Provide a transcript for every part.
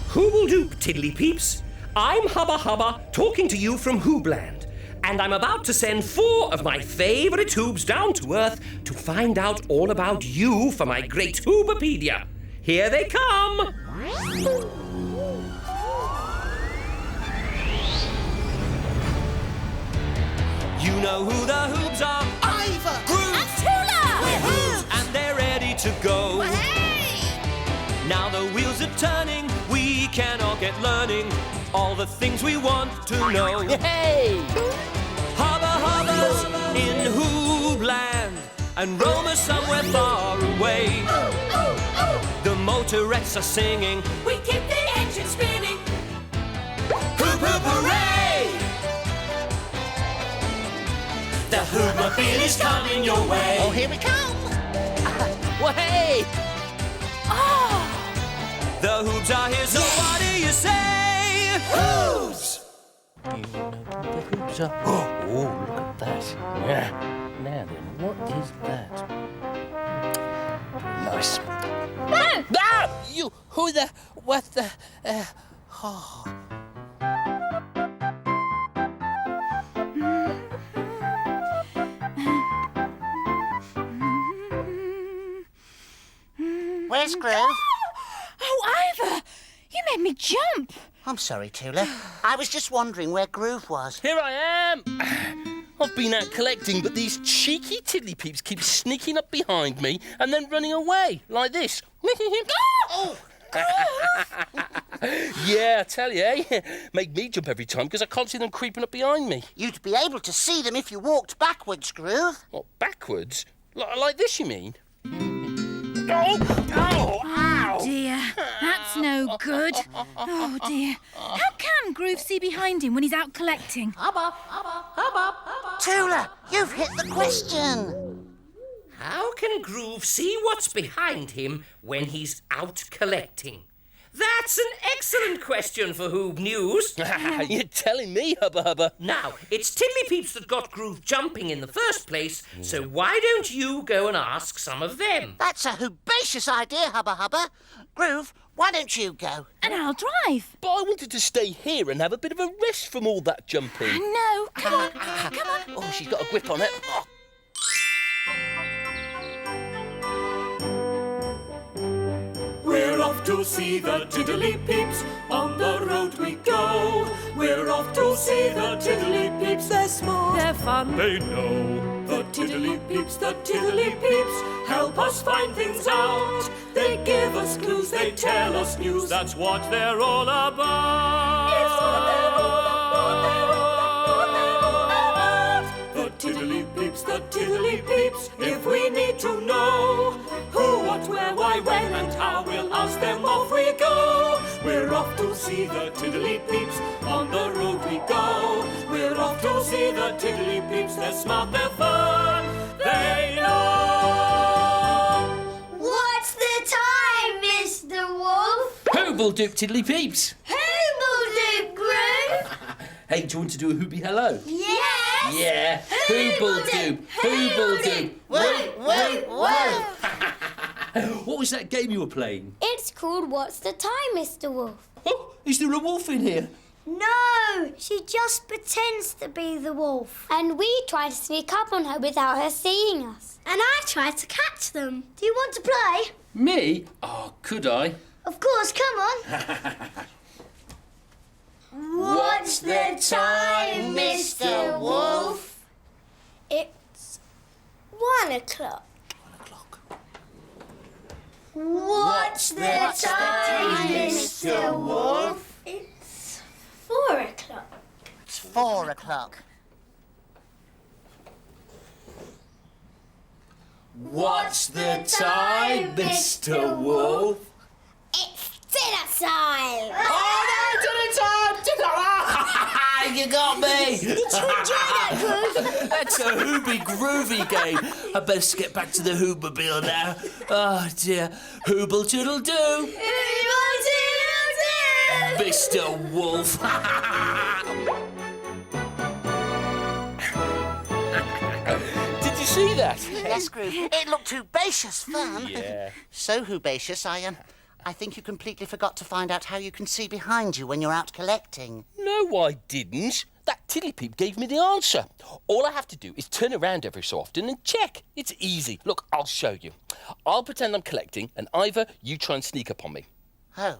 Hoobledoop, Tiddlypeeps. I'm Hubba Hubba, talking to you from Hoobland. And I'm about to send 4 of my favourite Hoobs down to Earth to find out all about you for my great Hoobapedia. Here they come! You know who the Hoobs are? Iver! Groove! And Tula! We're Hoobs! And they're ready to go. Well, hey! Now the wheels are turning, we can all get learning all the things we want to know. Hey! Hubba Hubba's in Hoobland, and Roma somewhere far away. The motorettes are singing, we keep the engine spinning. Hoop hoop hooray! The Hoobmobile is coming your way. Oh, here we come! Well, hey! The Hoobs are here, so what do you say? Hoobs! You know the Hoobs are... Oh, look at that. Yeah. Now then, what is that? Nice. No! Ah! You, who the... What the... Oh. Where's Groove? Oh, Iver! You made me jump! I'm sorry, Tula. I was just wondering where Groove was. Here I am! I've been out collecting, but these cheeky Tiddlypeeps keep sneaking up behind me and then running away, like this. Oh! Yeah, I tell you, eh? Make me jump every time because I can't see them creeping up behind me. You'd be able to see them if you walked backwards, Groove. What, backwards? Like this, you mean? Oh, ow! Dear, that's no good. Oh, dear. How can Groove see behind him when he's out collecting? Hubba, hubba, hubba, hubba. Tula, you've hit the question. How can Groove see what's behind him when he's out collecting? That's an excellent question for Hoob News. You're telling me, Hubba Hubba. Now, it's Tiddlypeeps that got Groove jumping in the first place, so why don't you go and ask some of them? That's a hoobacious idea, Hubba Hubba. Groove, why don't you go? And I'll drive. But I wanted to stay here and have a bit of a rest from all that jumping. No, come on, come on. Oh, she's got a grip on it. Oh. We're off to see the Tiddlypeeps, on the road we go. We're off to see the Tiddlypeeps, they're smart, They're fun. they know. The Tiddlypeeps, help us find things out. They give us clues, they tell us news, that's what they're all about. It's what they're all about. The Tiddlypeeps, if we need to know who, what, where, why, when, and how, we'll ask them, off we go. We're off to see the Tiddlypeeps, on the road we go. We're off to see the Tiddlypeeps, they're smart, they're fun, they know. What's the time, Mr. Wolf? Hoobledoop Tiddlypeeps. Hoobledoop, Groove. Hey, do you want to do a Hoobie hello? Yes. Yeah. Hoobledoop. Hoobledoop. Whoop, whoop, whoop. What was that game you were playing? It's called What's the Time, Mr. Wolf? Oh, is there a wolf in here? No, she just pretends to be the wolf. And we try to sneak up on her without her seeing us. And I try to catch them. Do you want to play? Me? Oh, could I? Of course, come on. What's the time, Mr. Wolf? It's 1 o'clock. 1 o'clock. What's the time, Mr. Wolf? It's 4 o'clock. It's 4 o'clock. What's the time, Mr. Wolf? It's dinner time. Oh, no, dinner time! You got me! Did you enjoy that, Groove? That's a Hoobie groovy game. I best get back to the Hoobmobile now. Oh, dear. Hooble toodle do. Mr. Wolf. Did you see that? Yes, Groove. It looked hoobacious fun. Yeah. So hoobacious, I I think you completely forgot to find out how you can see behind you when you're out collecting. No, I didn't. That Tiddlypeep gave me the answer. All I have to do is turn around every so often and check. It's easy. Look, I'll show you. I'll pretend I'm collecting, and Iver, you try and sneak up on me. Oh,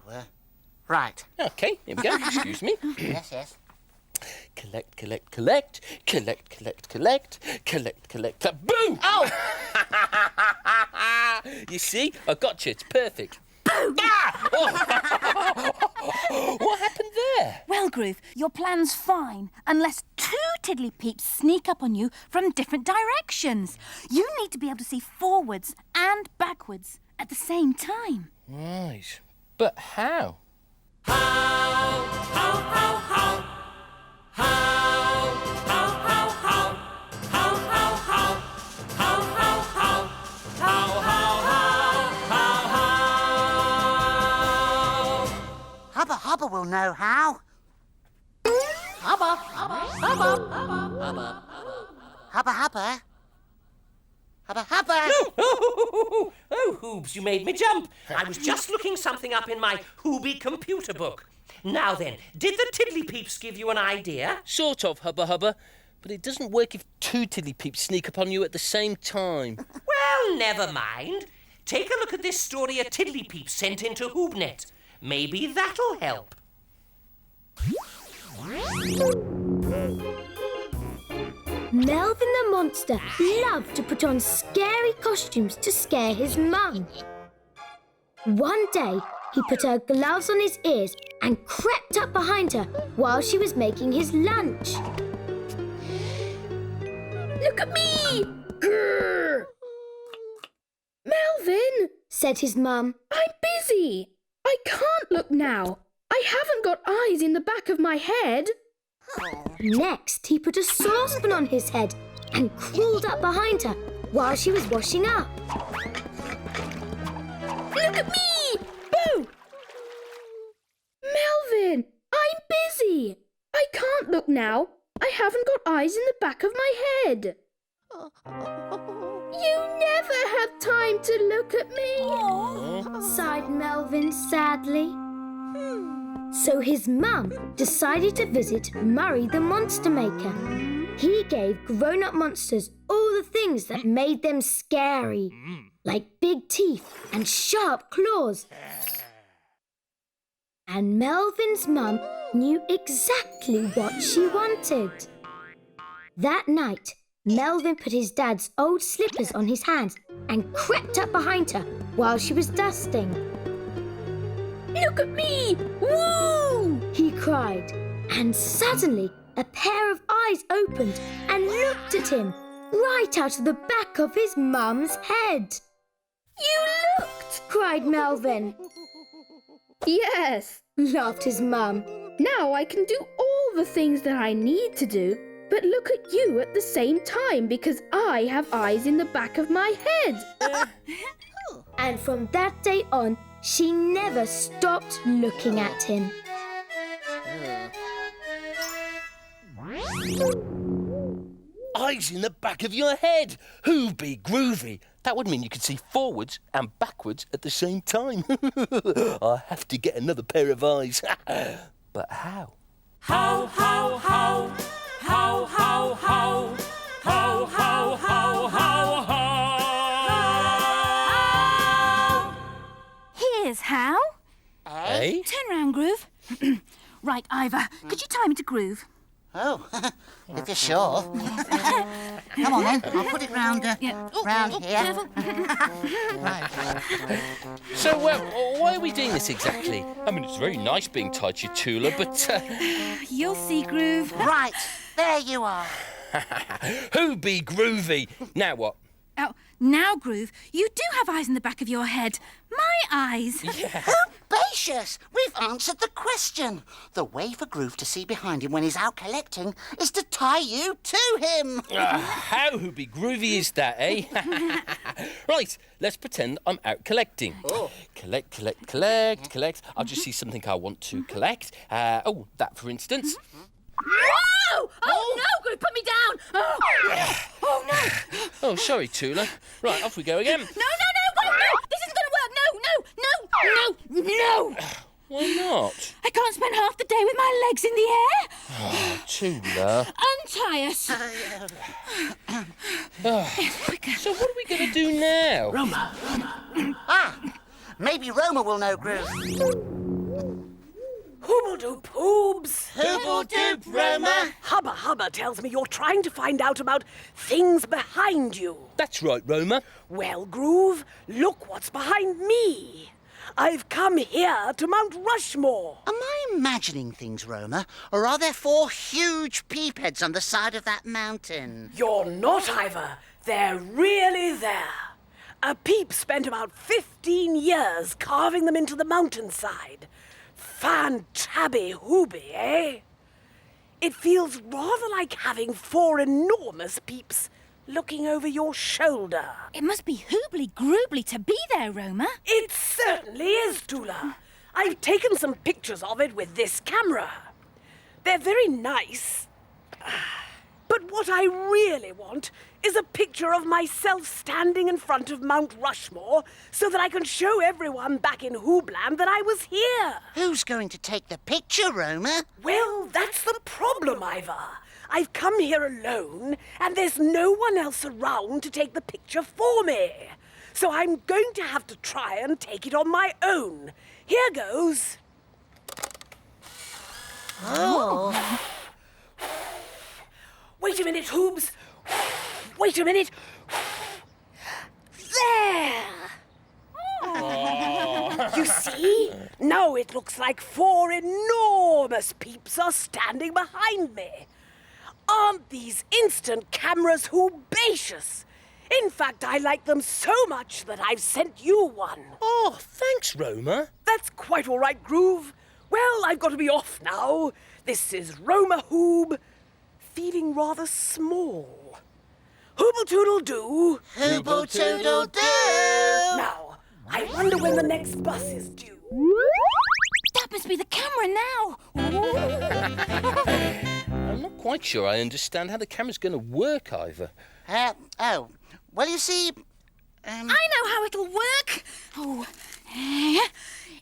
right. OK, here we go. Excuse me. Yes. Collect, collect, collect. Collect, collect, collect. Collect, collect. Boom! Oh! You see? I got you. It's perfect. Boom! Ah! Oh. What happened there? Well, Groove, your plan's fine, unless 2 Tiddlypeeps sneak up on you from different directions. You need to be able to see forwards and backwards at the same time. Right. But how? Hubba will know how. Hubba. Oh, Hoobs, you made me jump. I was just looking something up in my Hooby computer book. Now then, did the Tiddlypeeps give you an idea? Sort of, Hubba. But it doesn't work if 2 Tiddlypeeps sneak up on you at the same time. Well, never mind. Take a look at this story a Tiddlypeep sent into HoobNet. Maybe that'll help. Melvin the monster loved to put on scary costumes to scare his mum. One day, he put her gloves on his ears and crept up behind her while she was making his lunch. Look at me! Grrr. Melvin, Said his mum. I'm busy. I can't look now. I haven't got eyes in the back of my head. Next, he put a saucepan on his head and crawled up behind her while she was washing up. Look at me! Boo! Melvin, I'm busy. I can't look now. I haven't got eyes in the back of my head. You never had time to look at me. Sighed Melvin sadly. So his mum decided to visit Murray the Monster Maker. He gave grown-up monsters all the things that made them scary, like big teeth and sharp claws. And Melvin's mum knew exactly what she wanted. That night, Melvin put his dad's old slippers on his hands and crept up behind her while she was dusting. Look at me! Woo! He cried, and suddenly a pair of eyes opened and looked at him right out of the back of his mum's head. You looked! Cried Melvin. Yes, Laughed his mum. now I can do all the things that I need to do, but look at you at the same time because I have eyes in the back of my head. And from that day on, she never stopped looking at him. Eyes in the back of your head. Hooby groovy. That would mean you could see forwards and backwards at the same time. I have to get another pair of eyes. But how? How, how, how, how, how, how, how, how, how, how, how. Here's how. Eh? Turn round, Groove. Right, Iver, could you tie me to Groove? Oh, if you're sure. Come on then, I'll put it round, round here. Careful. Right. So, why are we doing this exactly? I mean, it's very nice being tied to your Tula, but... You'll see, Groove. Right, there you are. Hooby groovy. Now what? Oh, now, Groove, you do have eyes in the back of your head. My eyes. Herbaceous! We've answered the question. The way for Groove to see behind him when he's out collecting is to tie you to him. How Hooby groovy is that, eh? Right, let's pretend I'm out collecting. Collect, collect, collect, collect. I'll just see something I want to collect. That, for instance. Whoa! Oh, no, Groove, put me down. Oh, no. Oh, sorry, Tula. Right, off we go again. No, wait, no. This isn't going to work. No. Why not? I can't spend half the day with my legs in the air. Oh, Tula. Untie us. So what are we going to do now? Roma. Maybe Roma will know, Groove. Hoobledoop, Hoobs. Hoobledoop, Roma. Hubba tells me you're trying to find out about things behind you. That's right, Roma. Well, Groove, look what's behind me. I've come here to Mount Rushmore. Am I imagining things, Roma? Or are there 4 huge peep heads on the side of that mountain? You're not, Iver. They're really there. A peep spent about 15 years carving them into the mountainside. Fantabby Hooby, eh? It feels rather like having 4 enormous peeps looking over your shoulder. It must be hoobly-groobly to be there, Roma. It certainly is, Tula. I've taken some pictures of it with this camera. They're very nice. But what I really want is a picture of myself standing in front of Mount Rushmore so that I can show everyone back in Hoobland that I was here. Who's going to take the picture, Roma? Well, that's the problem, Iver. I've come here alone, and there's no one else around to take the picture for me. So I'm going to have to try and take it on my own. Here goes. Oh. Wait a minute, Hoobs. Wait a minute. There! You see? Now it looks like 4 enormous peeps are standing behind me. Aren't these instant cameras hoobacious? In fact, I like them so much that I've sent you one. Oh, thanks, Roma. That's quite all right, Groove. Well, I've got to be off now. This is Roma Hoob, feeling rather small. Hooble-toodle-doo. Hooble-toodle-doo. Now, I wonder when the next bus is due. That must be the camera now. I'm not quite sure I understand how the camera's going to work, Iver. Well, you see... I know how it'll work.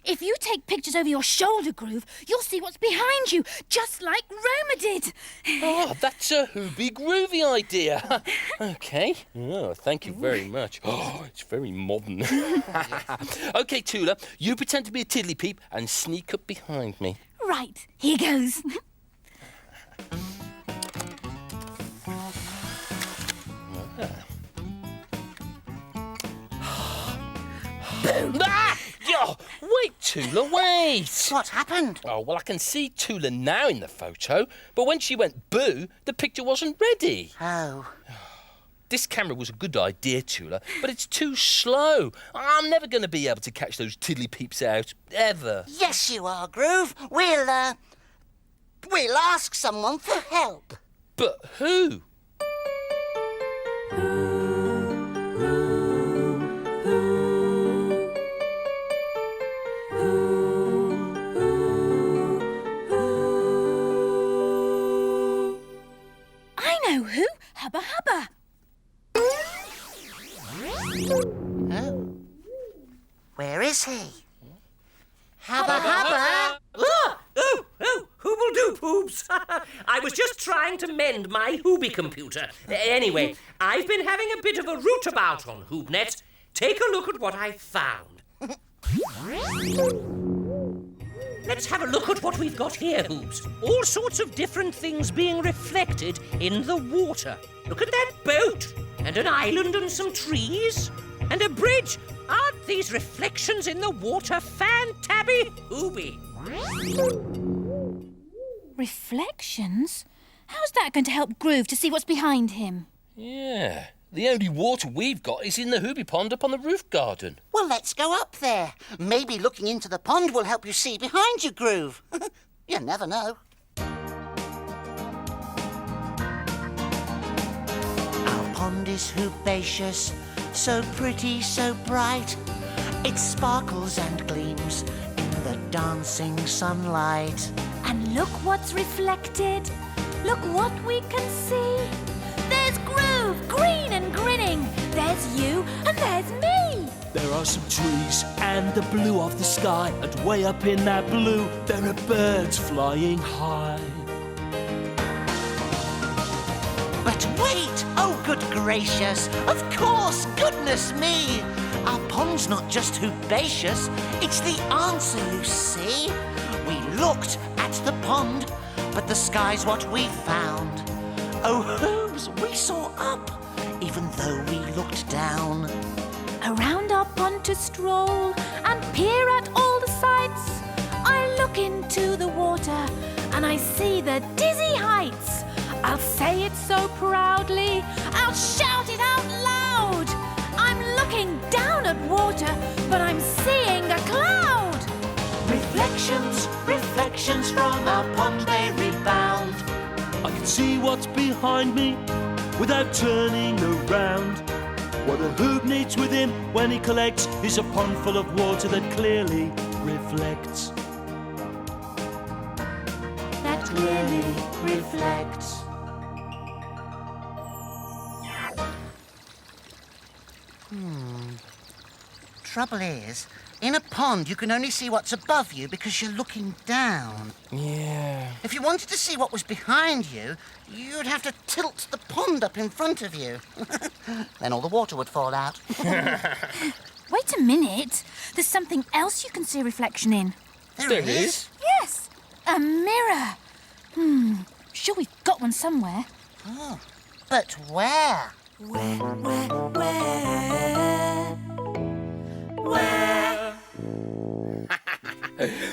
If you take pictures over your shoulder, Groove, you'll see what's behind you, just like Roma did. Oh, that's a hooby-groovy idea. OK. Oh, thank you very much. Oh, it's very modern. OK, Tula, you pretend to be a Tiddlypeep and sneak up behind me. Right, here goes. Ah! Oh, wait, Tula, wait! What happened? Oh, well, I can see Tula now in the photo, but when she went boo, the picture wasn't ready. Oh. This camera was a good idea, Tula, but it's too slow. I'm never going to be able to catch those Tiddlypeeps out, ever. Yes, you are, Groove. We'll ask someone for help. But who? Who? Hubba Hubba. Oh. Where is he? Hubba Hubba! Hoobledoop, Hoobs. I was just trying to mend my Hooby computer. Anyway, I've been having a bit of a root-about on HoobNet. Take a look at what I found. Let's have a look at what we've got here, Hoobs. All sorts of different things being reflected in the water. Look at that boat, and an island and some trees, and a bridge. Aren't these reflections in the water fantabby Hooby? Reflections? How's that going to help Groove to see what's behind him? Yeah, the only water we've got is in the Hooby pond up on the roof garden. Well, let's go up there. Maybe looking into the pond will help you see behind you, Groove. You never know. Our pond is hoobacious, so pretty, so bright. It sparkles and gleams in the dancing sunlight. And look what's reflected. Look what we can see. There's Groove, green and grinning. There's you and there's me. there are some trees and the blue of the sky, and way up in that blue there are birds flying high. But wait! Oh, good gracious! Of course! Goodness me! Our pond's not just Hoobacious, it's the answer, you see. We looked at the pond, but the sky's what we found. Oh, Hoobs, we saw up, even though we looked down. Around our pond to stroll and peer at all the sights. I look into the water and I see the dizzy heights. I'll say it so proudly, I'll shout it out loud. I'm looking down at water, but I'm seeing a cloud. Reflections, reflections from our pond they rebound. I can see what's behind me without turning around. What a Hoob needs with him when he collects is a pond full of water that clearly reflects. That clearly reflects. Trouble is, in a pond you can only see what's above you because you're looking down. Yeah. If you wanted to see what was behind you, you'd have to tilt the pond up in front of you. Then all the water would fall out. Wait a minute. There's something else you can see a reflection in. There is? Yes, a mirror. Sure we've got one somewhere. Oh, but where? Where?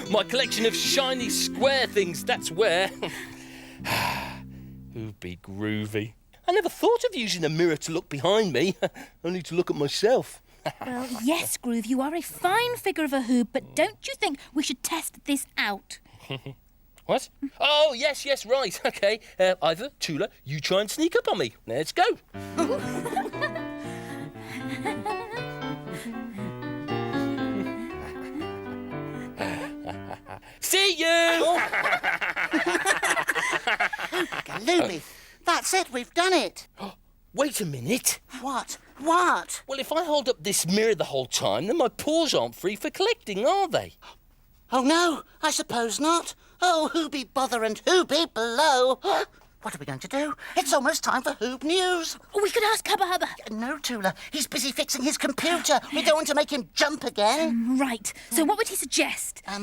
My collection of shiny square things, that's where. Who'd be groovy. I never thought of using a mirror to look behind me, only to look at myself. Well, yes, Groove, you are a fine figure of a Hoob, but don't you think we should test this out? What? Oh, yes, right, OK. Iver, Tula, you try and sneak up on me. Let's go. See you! Galooby, that's it, we've done it. Wait a minute. What? Well, if I hold up this mirror the whole time, then my paws aren't free for collecting, are they? Oh, no, I suppose not. Oh, Hooby bother and Hooby blow. What are we going to do? It's almost time for Hoob News. Oh, we could ask Hubba. No, Tula, he's busy fixing his computer. We don't want to make him jump again. Right, so what would he suggest? A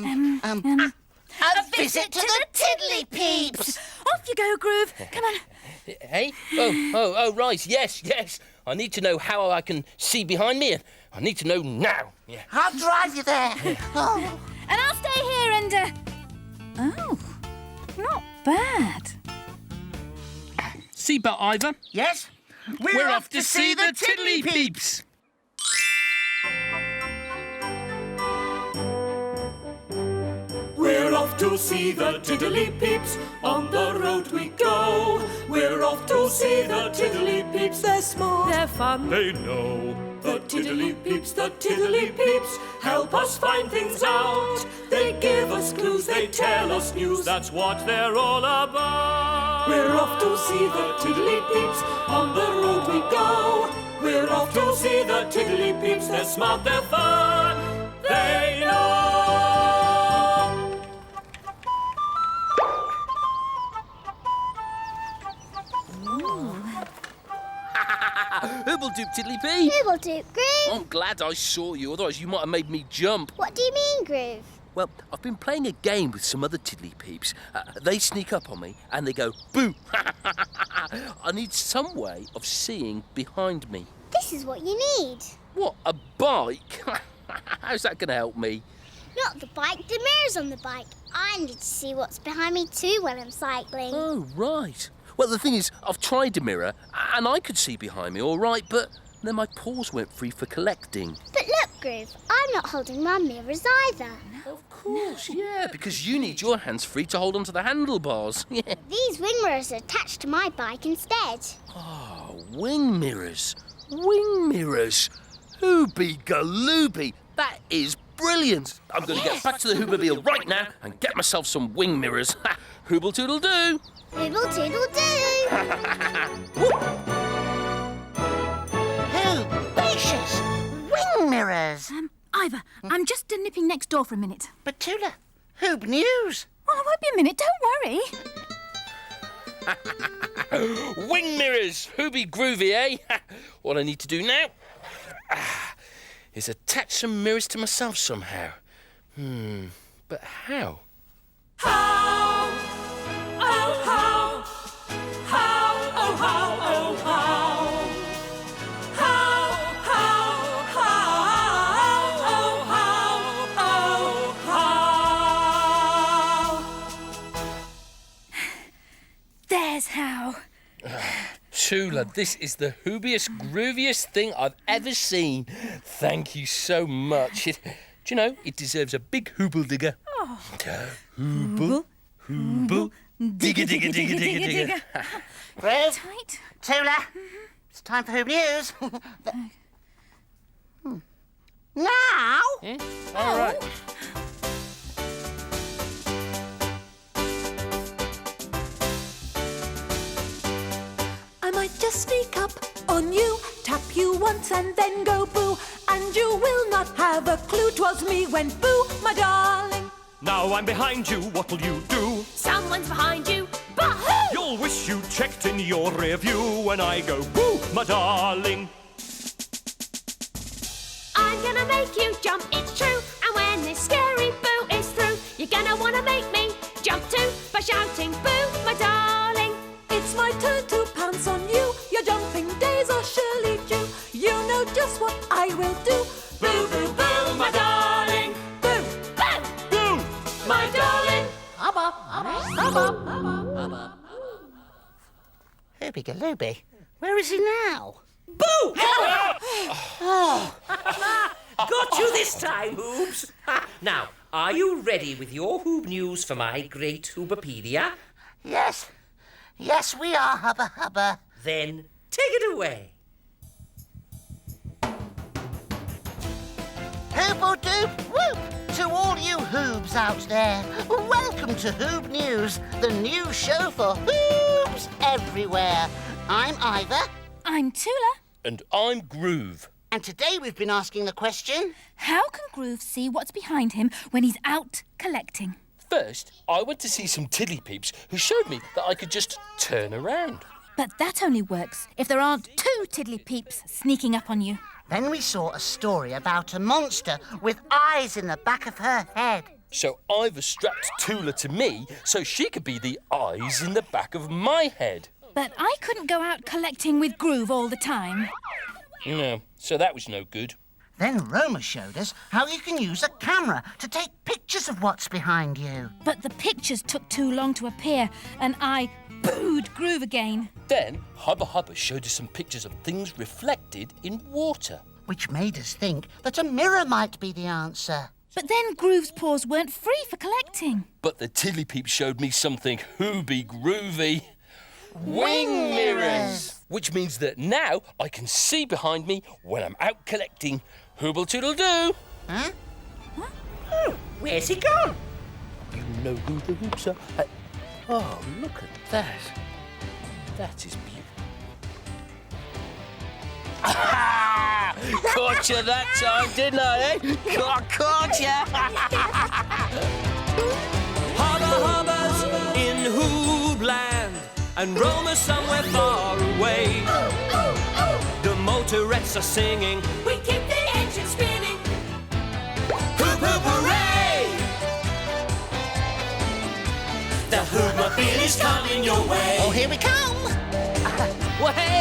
visit to the Tiddlypeeps. Off you go, Groove. Come on. Hey? Oh, right, yes. I need to know how I can see behind me, and I need to know now. Yeah. I'll drive you there. Oh. And I'll stay here and, Oh, not bad. Seatbelt, Iver. Yes? We're off to see the Tiddlypeeps. We're off to see the Tiddlypeeps, on the road we go. We're off to see the Tiddlypeeps, they're smart, they're fun, they know. The Tiddlypeeps, help us find things out. They give us clues, they tell us news, that's what they're all about. We're off to see the Tiddlypeeps, on the road we go. We're off to see the Tiddlypeeps, they're smart, they're fun, they know. Hoobledoop, Tiddlypee. Hoobledoop, Groove. I'm glad I saw you, otherwise you might have made me jump. What do you mean, Groove? Well, I've been playing a game with some other Tiddlypeeps. They sneak up on me and they go, boo! I need some way of seeing behind me. This is what you need. What, a bike? How's that going to help me? Not the bike, the mirror's on the bike. I need to see what's behind me too when I'm cycling. Oh, right. Well, the thing is, I've tried a mirror and I could see behind me all right, but then my paws weren't free for collecting. But look, Groove, I'm not holding my mirrors either. Of course, yeah, because you need your hands free to hold onto the handlebars. Yeah. These wing mirrors are attached to my bike instead. Oh, wing mirrors. Wing mirrors. Hoobie galooby. That is brilliant. I'm going to get back to the Hoobermobile right now and get myself some wing mirrors. Hooble toodle do. Hooble toodle do. Hoobacious! Wing mirrors. Ivor, I'm just nipping next door for a minute. But Tula, Hoob news. Well, I won't be a minute, don't worry. Wing mirrors! Hooby groovy, eh? What I need to do now is attach some mirrors to myself somehow. But how? How? Oh, how? How? Oh, how? Oh, how? How? Oh, how? There's how. Tula, this is the hoobiest, grooviest thing I've ever seen. Thank you so much. Do you know, it deserves a big hooble digger. Oh. Hooble, hooble, digger, digger, digger, digger, digger. Groove, Tight. Tula, it's time for Hoob news. Now? All right. I might just sneak up on you, tap you once and then go boo, and you will not have a clue 'twas me went boo, my darling. Now I'm behind you, what'll you do? Someone's behind you, but who? You'll wish you checked in your rear view when I go boo, my darling. I'm gonna make you jump, it's true. And when this scary boo is through, you're gonna wanna make me jump too by shouting boo, my darling. It's my turn to pounce on you, your jumping days are surely due. You know just what I will do. Boo, boo, boo, my darling. Boo, Boo! Boo, my darling. Hubba, hubba, hubba, hubba, hubba. Hooby galooby, where is he now? Boo! Got you this time, Hoobs. Now, are you ready with your Hoob news for my great Hoobopedia? Yes, yes we are, Hubba Hubba. Then take it away. Hoob-a-doop whoop to all you Hoobs out there. Welcome to Hoob News, the new show for Hoobs everywhere. I'm Iver, I'm Tula. And I'm Groove. and today we've been asking the question... How can Groove see what's behind him when he's out collecting? First, I went to see some Tiddlypeeps who showed me that I could just turn around. But that only works if there aren't two Tiddlypeeps sneaking up on you. Then we saw a story about a monster with eyes in the back of her head. So Iver strapped Tula to me so she could be the eyes in the back of my head. But I couldn't go out collecting with Groove all the time. No, so that was no good. Then Roma showed us how you can use a camera to take pictures of what's behind you. But the pictures took too long to appear, and I booed Groove again. Then Hubba showed us some pictures of things reflected in water. Which made us think that a mirror might be the answer. But then Groove's paws weren't free for collecting. But the Tiddlypeeps showed me something hooby groovy. Wing mirrors! Which means that now I can see behind me when I'm out collecting. Hooble toodle doo! Huh? Oh, where's he gone? You know who the Hoobs are. Oh, look at that. That is beautiful. Caught you that time, didn't I, eh? Caught you! Hubba's in Hoobland, and Roma somewhere far away. The motorettes are singing, we keep the engine spinning. Hoop, hoop, hooray! The Hoobmobile is coming your way. Oh, here we come! Well, hey,